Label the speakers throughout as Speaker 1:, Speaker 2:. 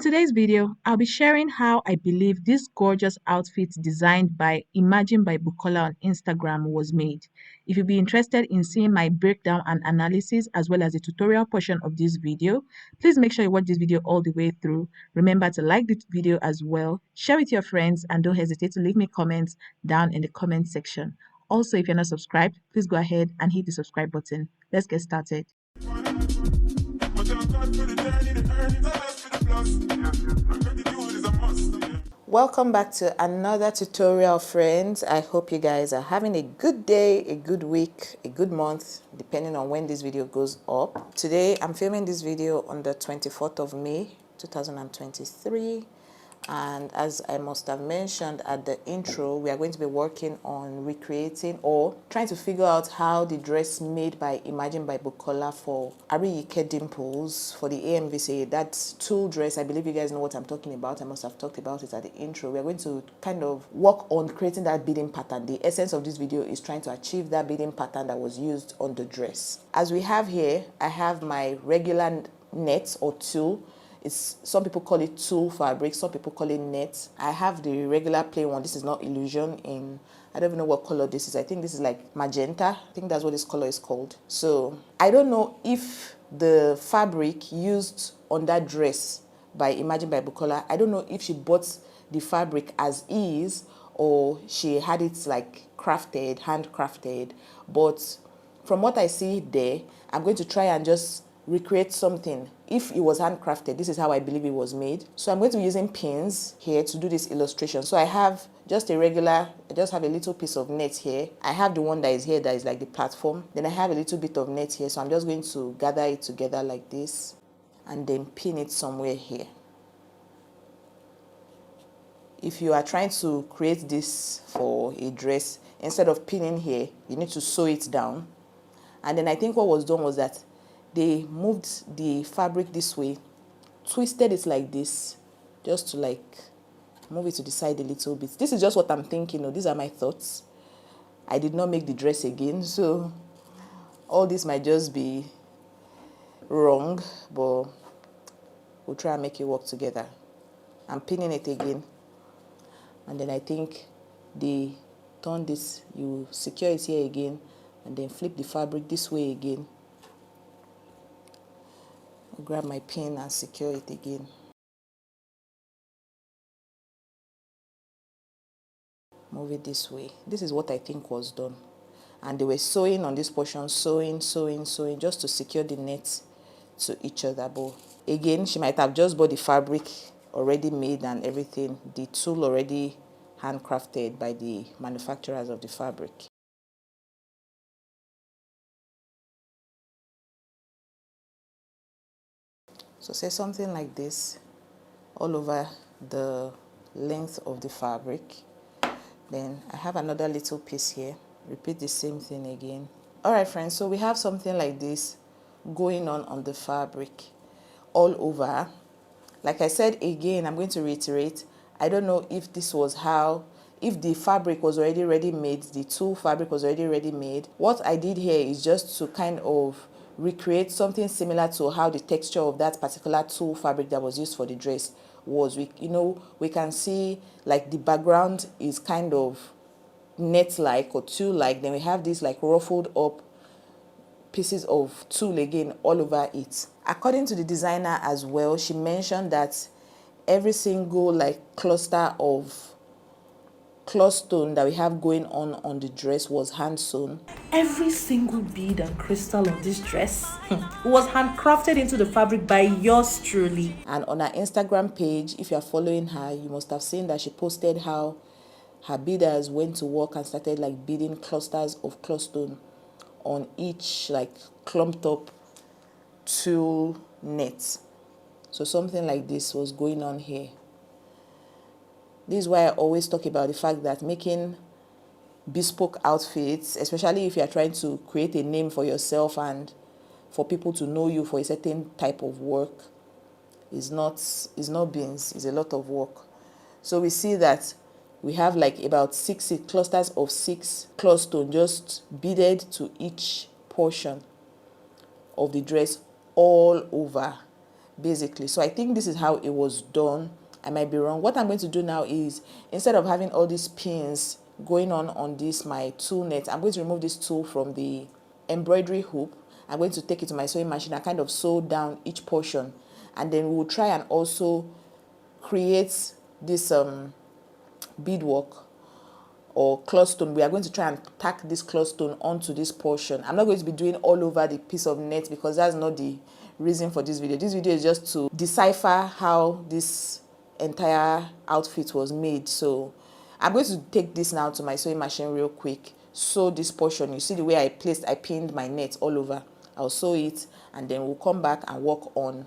Speaker 1: today's video, I'll be sharing how I believe this gorgeous outfit designed by Imagine by Bukola on Instagram was made. If you'd be interested in seeing my breakdown and analysis as well as the tutorial portion of this video, please make sure you watch this video all the way through. Remember to like the video as well, share with your friends, and don't hesitate to leave me comments down in the comment section. Also, if you're not subscribed, please go ahead and hit the subscribe button. Let's get started.
Speaker 2: Welcome back to another tutorial, friends. I hope you guys are having a good day, a good week, a good month, depending on when this video goes up. Today I'm filming this video on the 24th of May 2023, and as I must have mentioned at the intro, we are going to be working on recreating or trying to figure out how the dress made by Imagine by Bukola for Ariyike Dimples for the AMVCA, that Tulle dress. I believe you guys know what I'm talking about. I must have talked about it at the intro. We are going to kind of work on creating that beading pattern. The essence of this video is trying to achieve that beading pattern that was used on the dress. As we have here, I have my regular net or tulle. Some people call it tulle fabric, some people call it net. I have the regular plain one. This is not illusion in, I don't even know what color this is. I think this is like magenta. I think that's what this color is called. So I don't know if the fabric used on that dress by Imagine by Bukola, I don't know if she bought the fabric as is or she had it like crafted, handcrafted. But from what I see there, I'm going to try and just recreate something. If it was handcrafted, this is how I believe it was made. So I'm going to be using pins here to do this illustration. So I have just a regular, I just have a little piece of net here. I have the one that is here that is like the platform. Then I have a little bit of net here. So I'm just going to gather it together like this and then pin it somewhere here. If you are trying to create this for a dress, instead of pinning here, you need to sew it down. And then I think what was done was that they moved the fabric this way, twisted it like this, just to like move it to the side a little bit. This is just what I'm thinking. These are my thoughts. I did not make the dress again, so all this might just be wrong, but we'll try and make it work together. I'm pinning it again, and then I think they turn this, you secure it here again, and then flip the fabric this way again. I'll grab my pin and secure it again. Move it this way. This is what I think was done. And they were sewing on this portion, sewing, just to secure the net to each other. But again, she might have just bought the fabric already made and everything, the tulle already handcrafted by the manufacturers of the fabric. So say something like this all over the length of the fabric. Then I have another little piece here. Repeat the same thing again. All right, friends, so we have something like this going on the fabric all over. Like I said again, I'm going to reiterate, I don't know if this was how, if the fabric was already ready-made, the tulle fabric was already ready-made. What I did here is just to kind of recreate something similar to how the texture of that particular tulle fabric that was used for the dress was. We can see like the background is kind of net-like or tulle-like. Then we have these like ruffled up pieces of tulle again all over it. According to the designer as well, she mentioned that every single like cluster of Clawstone that we have going on the dress was hand sewn.
Speaker 3: Every single bead and crystal on this dress was handcrafted into the fabric by yours truly.
Speaker 2: And on her Instagram page, if you are following her, you must have seen that she posted how her beaders went to work and started like beading clusters of Clawstone on each like clumped up tulle net. So something like this was going on here. This is why I always talk about the fact that making bespoke outfits, especially if you are trying to create a name for yourself and for people to know you for a certain type of work, is not beans, it's a lot of work. So we see that we have like about 6 clusters of 6 Clawstone just beaded to each portion of the dress all over. basically. So I think this is how it was done. I might be wrong. What I'm going to do now is, instead of having all these pins going on this my tulle net, I'm going to remove this tulle from the embroidery hoop. I'm going to take it to my sewing machine and kind of sew down each portion, and then we'll try and also create this beadwork or clawstone. We are going to try and tack this clawstone onto this portion. I'm not going to be doing all over the piece of net because that's not the reason for this video. This video is just to decipher how this entire outfit was made. So I'm going to take this now to my sewing machine real quick, sew this portion. You see the way I pinned my net all over. I'll sew it, and then we'll come back and work on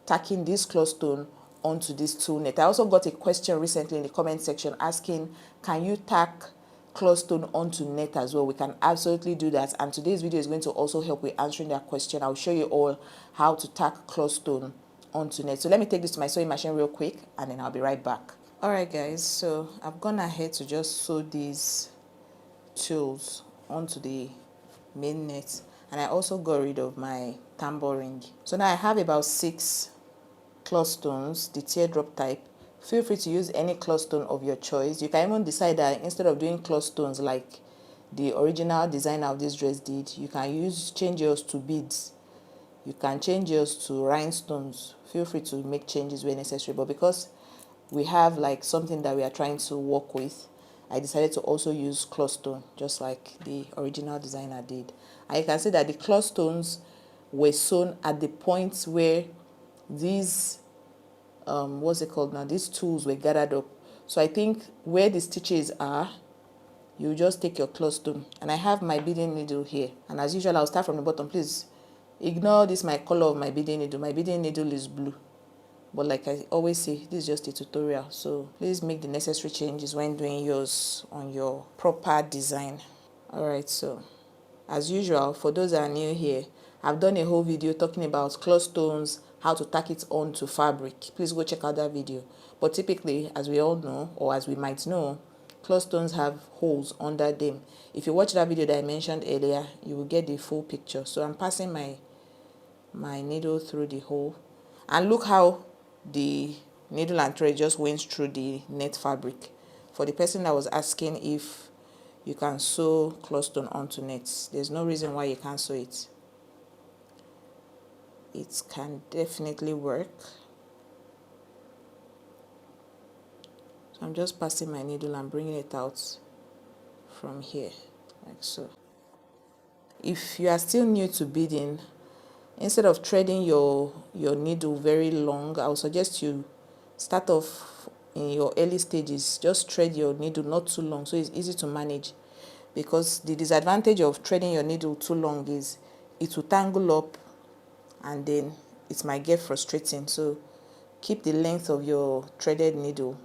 Speaker 2: tacking this clawstone onto this tulle net. I also got a question recently in the comment section asking, can you tack clawstone onto net as well? We can absolutely do that, and today's video is going to also help with answering that question. I'll show you all how to tack clawstone onto net. So let me take this to my sewing machine real quick, and then I'll be right back. Alright guys, so I've gone ahead to just sew these tulles onto the main net, and I also got rid of my tambour ring. So now I have about 6 clawstones, the teardrop type. Feel free to use any clawstone of your choice. You can even decide that instead of doing clawstones like the original designer of this dress did, you can change yours to beads. You can change yours to rhinestones. Feel free to make changes where necessary, but because we have like something that we are trying to work with, I decided to also use clawstone just like the original designer did. And you can see that the clawstones were sewn at the point where these what's it called now, these tools were gathered up. So I think where the stitches are, you just take your clawstone, and I have my beading needle here, and as usual I'll start from the bottom. Please ignore this my color of my beading needle. My beading needle is blue, but like I always say, this is just a tutorial, so please make the necessary changes when doing yours on your proper design. Alright, so as usual, for those that are new here, I've done a whole video talking about clawstones, how to tack it onto fabric. Please go check out that video. But typically, as we all know, or as we might know, clawstones have holes under them. If you watch that video that I mentioned earlier, you will get the full picture. So I'm passing my needle through the hole, and look how the needle and thread just went through the net fabric. For the person that was asking if you can sew clawstone onto nets, there's no reason why you can't sew it. It can definitely work. So I'm just passing my needle and bringing it out from here, like so. If you are still new to beading, instead of threading your needle very long, I would suggest you start off in your early stages. Just thread your needle not too long, so it's easy to manage. Because the disadvantage of threading your needle too long is it will tangle up, and then it might get frustrating. So keep the length of your threaded needle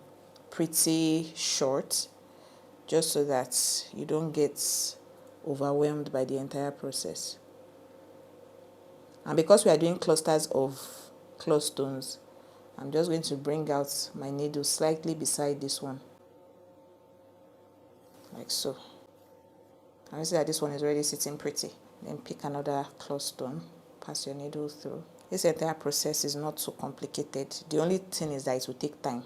Speaker 2: pretty short, just so that you don't get overwhelmed by the entire process. And because we are doing clusters of clawstones, I'm just going to bring out my needle slightly beside this one, like so. And you see that this one is already sitting pretty. Then pick another clawstone, pass your needle through. This entire process is not so complicated. The only thing is that it will take time.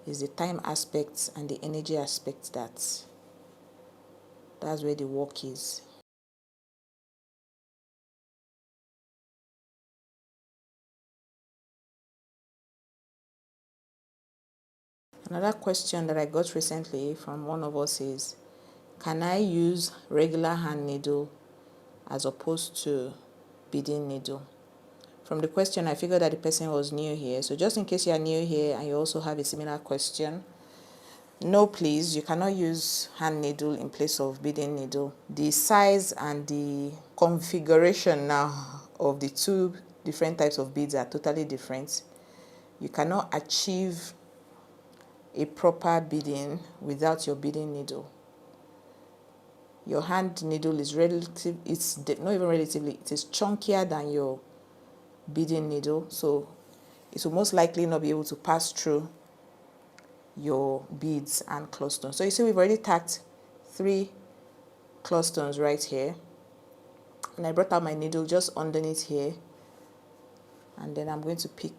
Speaker 2: It's the time aspect and the energy aspect that's where the work is. Another question that I got recently from one of us is, can I use regular hand needle as opposed to beading needle? From the question, I figured that the person was new here. So just in case you are new here and you also have a similar question, no please, you cannot use hand needle in place of beading needle. The size and the configuration now of the two different types of beads are totally different. You cannot achieve a proper beading without your beading needle. Your hand needle is it's not even relatively, it is chunkier than your beading needle, so it will most likely not be able to pass through your beads and clawstones. So you see we've already tacked 3 clawstones right here, and I brought out my needle just underneath here, and then I'm going to pick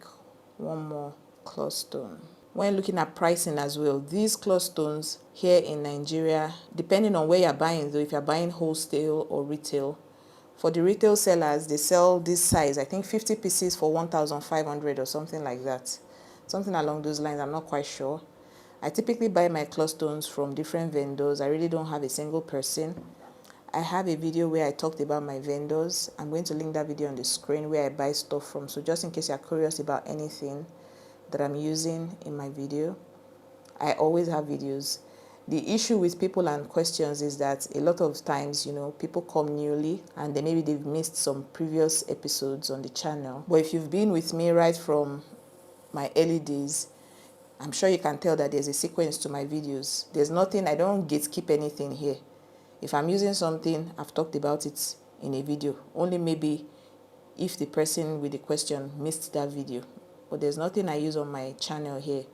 Speaker 2: one more Clawstone. When looking at pricing as well, these Clawstones here in Nigeria, depending on where you're buying though, if you're buying wholesale or retail, for the retail sellers, they sell this size, I think 50 pieces for 1,500 or something like that. Something along those lines, I'm not quite sure. I typically buy my Clawstones from different vendors. I really don't have a single person. I have a video where I talked about my vendors. I'm going to link that video on the screen where I buy stuff from. So just in case you're curious about anything that I'm using in my video, I always have videos. The issue with people and questions is that a lot of times, you know, people come newly and then maybe they've missed some previous episodes on the channel. But if you've been with me right from my early days, I'm sure you can tell that there's a sequence to my videos. There's nothing, I don't gatekeep anything here. If I'm using something, I've talked about it in a video. Only maybe if the person with the question missed that video. But there's nothing I use on my channel here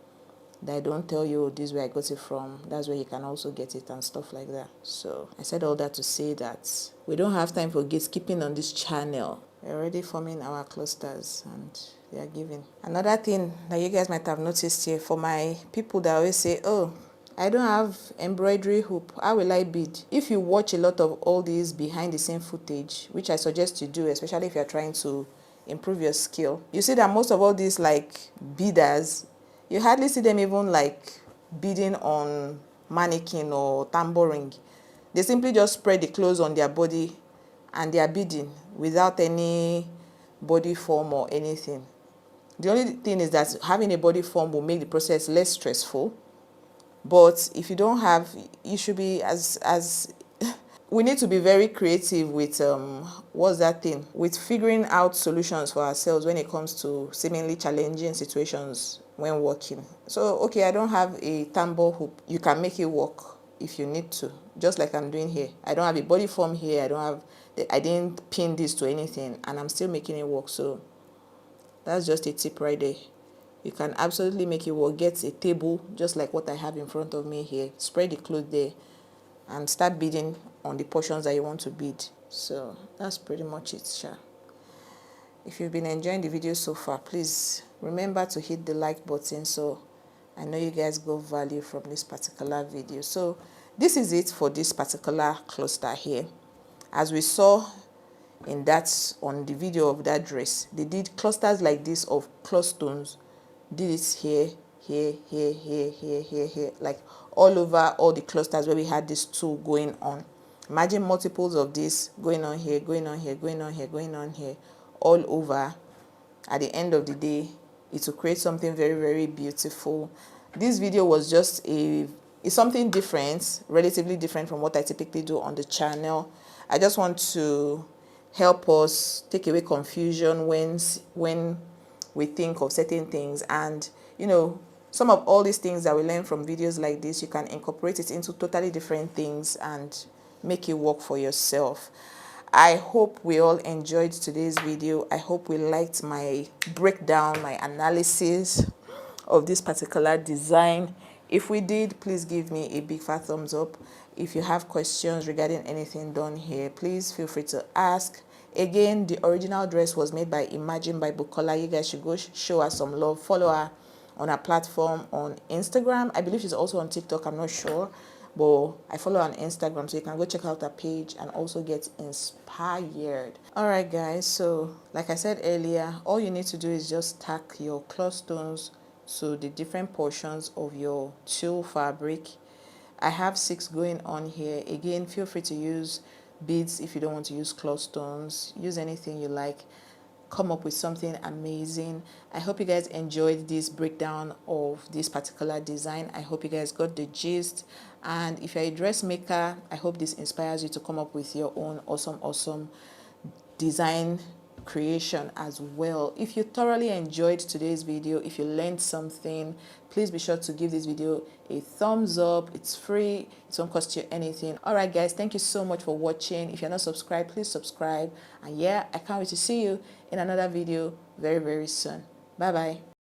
Speaker 2: that I don't tell you, this is where I got it from, that's where you can also get it and stuff like that. So I said all that to say that we don't have time for gatekeeping on this channel. We're already forming our clusters and they are giving. Another thing that you guys might have noticed here, for my people that always say, oh, I don't have embroidery hoop, how will I bead? If you watch a lot of all these behind the scene footage, which I suggest you do, especially if you're trying to improve your skill, you see that most of all these like beaders, you hardly see them even like beading on mannequin or tambourine. They simply just spread the clothes on their body and they are beading without any body form or anything. The only thing is that having a body form will make the process less stressful. But if you don't have, you should be as we need to be very creative with what's that thing, with figuring out solutions for ourselves when it comes to seemingly challenging situations when working. So okay, I don't have a tambour hoop. You can make it work if you need to, just like I'm doing here. I don't have a body form here. I didn't pin this to anything, and I'm still making it work. So that's just a tip right there. You can absolutely make it work. Get a table just like what I have in front of me here. Spread the cloth there and start beading on the portions that you want to bead. So that's pretty much it, sha. If you've been enjoying the video so far, please remember to hit the like button so I know you guys got value from this particular video. So this is it for this particular cluster here. As we saw in that, on the video of that dress, they did clusters like this of Clawstones. Did it here, here, here, here, here, here, here, like all over all the clusters where we had this tool going on. Imagine multiples of this going on here, going on here, going on here, going on here, all over. At the end of the day, it will create something very, very beautiful. This video was just it's something different, relatively different from what I typically do on the channel. I just want to help us take away confusion when we think of certain things, and you know, some of all these things that we learn from videos like this, you can incorporate it into totally different things and make it work for yourself. I hope we all enjoyed today's video. I hope we liked my breakdown, my analysis of this particular design. If we did, please give me a big fat thumbs up. If you have questions regarding anything done here, please feel free to ask. Again, the original dress was made by Imagine by Bukola. You guys should go show her some love. Follow her on her platform on Instagram. I believe she's also on TikTok. I'm not sure. But I follow her on Instagram, so you can go check out her page and also get inspired. Alright guys, so like I said earlier, all you need to do is just tack your Clawstones to the different portions of your tulle fabric. I have 6 going on here. Again, feel free to use beads if you don't want to use Clawstones. Use anything you like. Come up with something amazing. I hope you guys enjoyed this breakdown of this particular design. I hope you guys got the gist. And if you're a dressmaker, I hope this inspires you to come up with your own awesome design creation as well. If you thoroughly enjoyed today's video, if you learned something, please be sure to give this video a thumbs up. It's free, it won't cost you anything. All right guys, thank you so much for watching. If you're not subscribed, please subscribe. And yeah, I can't wait to see you in another video very, very soon. Bye bye.